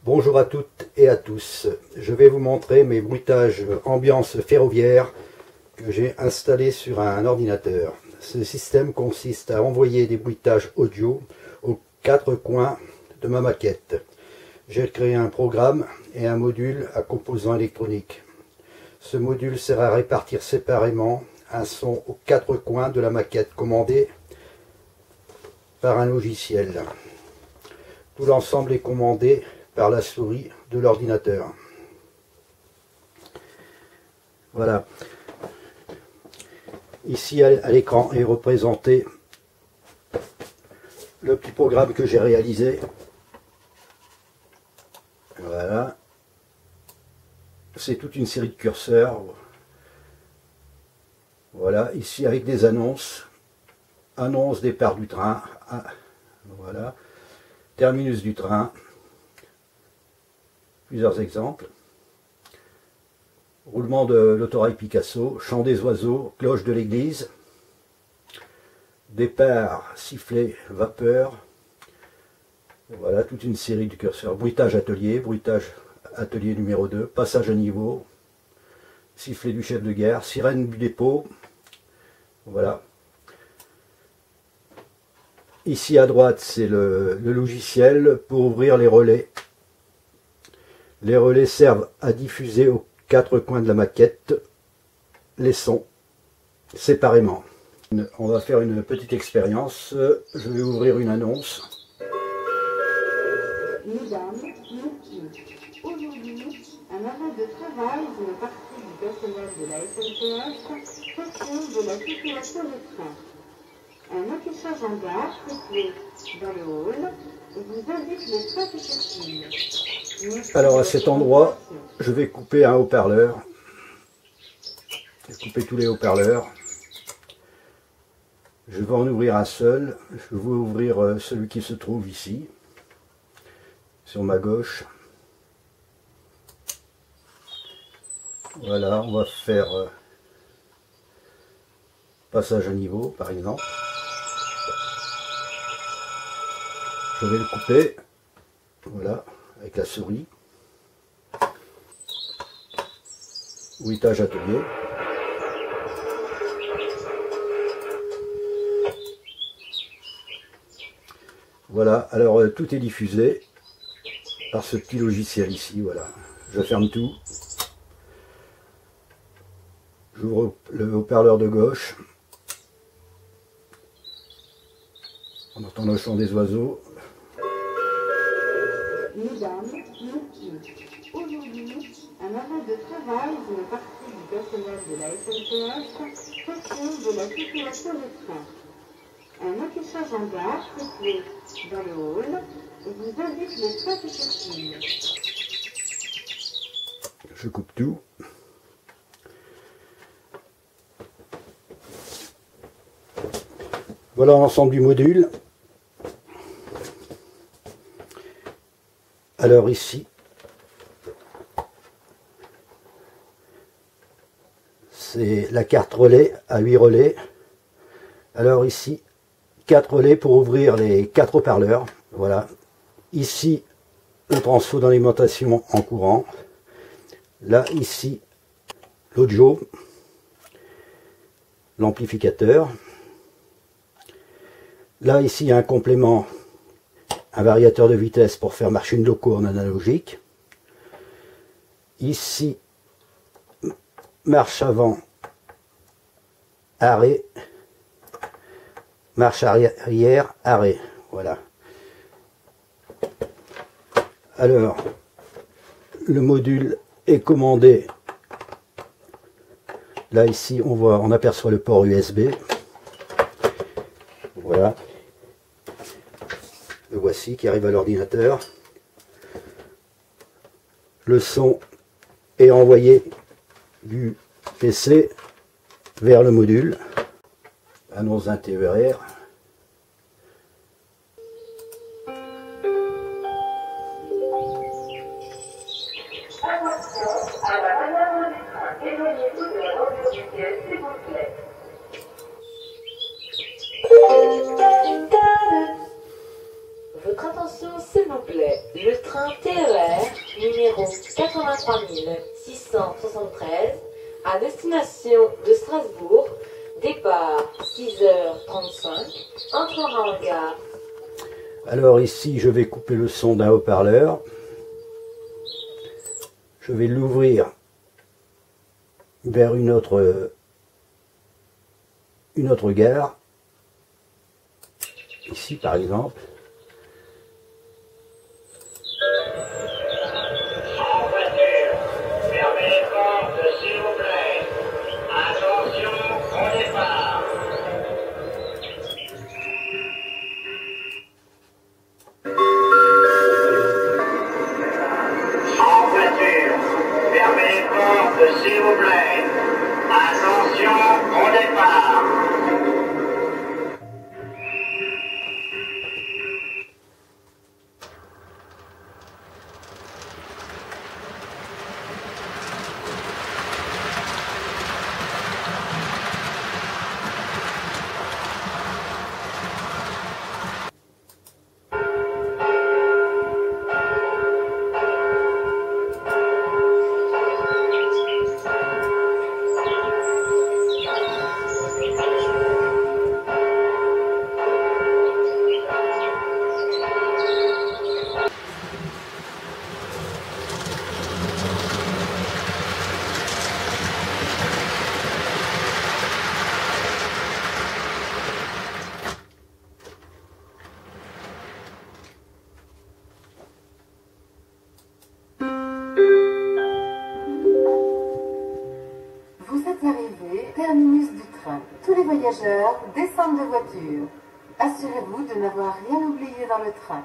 Bonjour à toutes et à tous. Je vais vous montrer mes bruitages ambiance ferroviaire que j'ai installés sur un ordinateur. Ce système consiste à envoyer des bruitages audio aux quatre coins de ma maquette. J'ai créé un programme et un module à composants électroniques. Ce module sert à répartir séparément un son aux quatre coins de la maquette commandé par un logiciel. Tout l'ensemble est commandé par la souris de l'ordinateur. Voilà. Ici à l'écran est représenté le petit programme que j'ai réalisé. Voilà. C'est toute une série de curseurs. Voilà, ici avec des annonces. Annonce départ du train. Voilà. Terminus du train. Plusieurs exemples. Roulement de l'autorail Picasso, chant des oiseaux, cloche de l'église, départ, sifflet, vapeur. Voilà, toute une série de curseurs. Bruitage atelier numéro 2, passage à niveau, sifflet du chef de guerre, sirène du dépôt. Voilà. Ici à droite, c'est le logiciel pour ouvrir les relais. Les relais servent à diffuser aux quatre coins de la maquette les sons séparément. On va faire une petite expérience. Je vais ouvrir une annonce. Mesdames, Messieurs, aujourd'hui, un arrêt de travail d'une partie du personnel de la SNCF question de la circulation des trains. Un affichage en gare situé dans le hall vous indique les trains qui circulent. Alors à cet endroit, je vais couper un haut-parleur. Je vais couper tous les haut-parleurs. Je vais en ouvrir un seul. Je vais ouvrir celui qui se trouve ici, sur ma gauche. Voilà, on va faire passage à niveau, par exemple. Je vais le couper. Voilà. Avec la souris. Bruitage atelier. Voilà, alors tout est diffusé par ce petit logiciel ici, voilà. Je ferme tout. J'ouvre le haut-parleur de gauche. On entend le chant des oiseaux. Mesdames, Messieurs, aujourd'hui, un arrêt de travail d'une partie du personnel de la SNCF question de la circulation des trains. Un affichage en gare situé dans le hall vous indique les trains qui circulent. Je coupe tout. Voilà l'ensemble du module. Alors ici, c'est la carte relais à 8 relais. Alors ici, 4 relais pour ouvrir les 4 haut-parleurs. Voilà. Ici, le transfo d'alimentation en courant. Là, ici, l'audio, l'amplificateur. Là, ici, il y a un complément, un variateur de vitesse pour faire marcher une loco en analogique. Ici, marche avant, arrêt, marche arrière, arrêt. Voilà. Alors, le module est commandé. Là, ici, on aperçoit le port USB. Voilà. Le voici qui arrive à l'ordinateur. Le son est envoyé du PC vers le module. Annonce d'un TER. Attention à la manœuvre du train. Éloignez-vous de la bordure du ciel, s'il vous plaît. Votre attention, s'il vous plaît. Le train TER numéro 83 673, à destination de Strasbourg, départ 6h35, entrera en gare. Alors ici, je vais couper le son d'un haut-parleur. Je vais l'ouvrir vers une autre gare. Ici, par exemple. En voiture, fermez les portes, s'il vous plaît. Attention, au départ. En voiture, fermez les portes, s'il vous plaît. Attention, au départ. Vous êtes arrivé, terminus du train. Tous les voyageurs descendent de voiture. Assurez-vous de n'avoir rien oublié dans le train.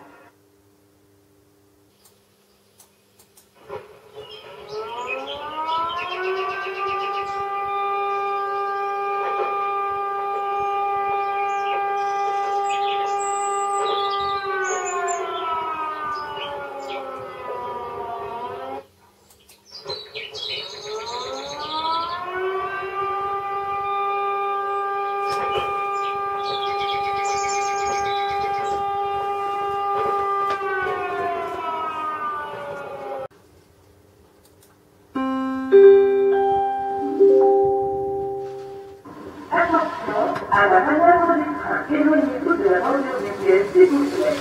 À la manœuvre du train, éloignez-vous de la bordure des pièces, s'il vous plaît.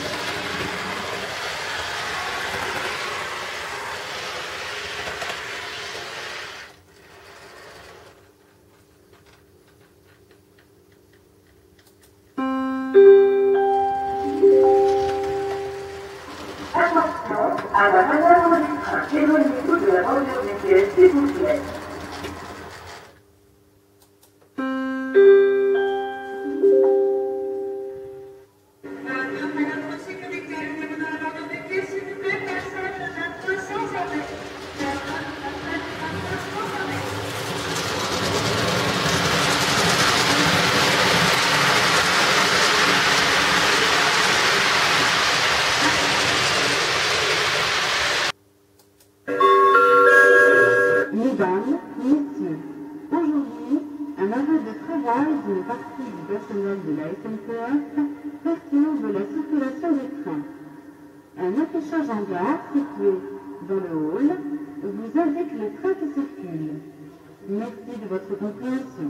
Attention, à la manœuvre du train, éloignez-vous de la bordure des pièces, s'il vous plaît. Mesdames, Messieurs, aujourd'hui, un arrêt de travail d'une partie du personnel de la SNCF perturbe la circulation des trains. Un affichage en gare situé dans le hall vous indique les trains qui circulent. Merci de votre compréhension.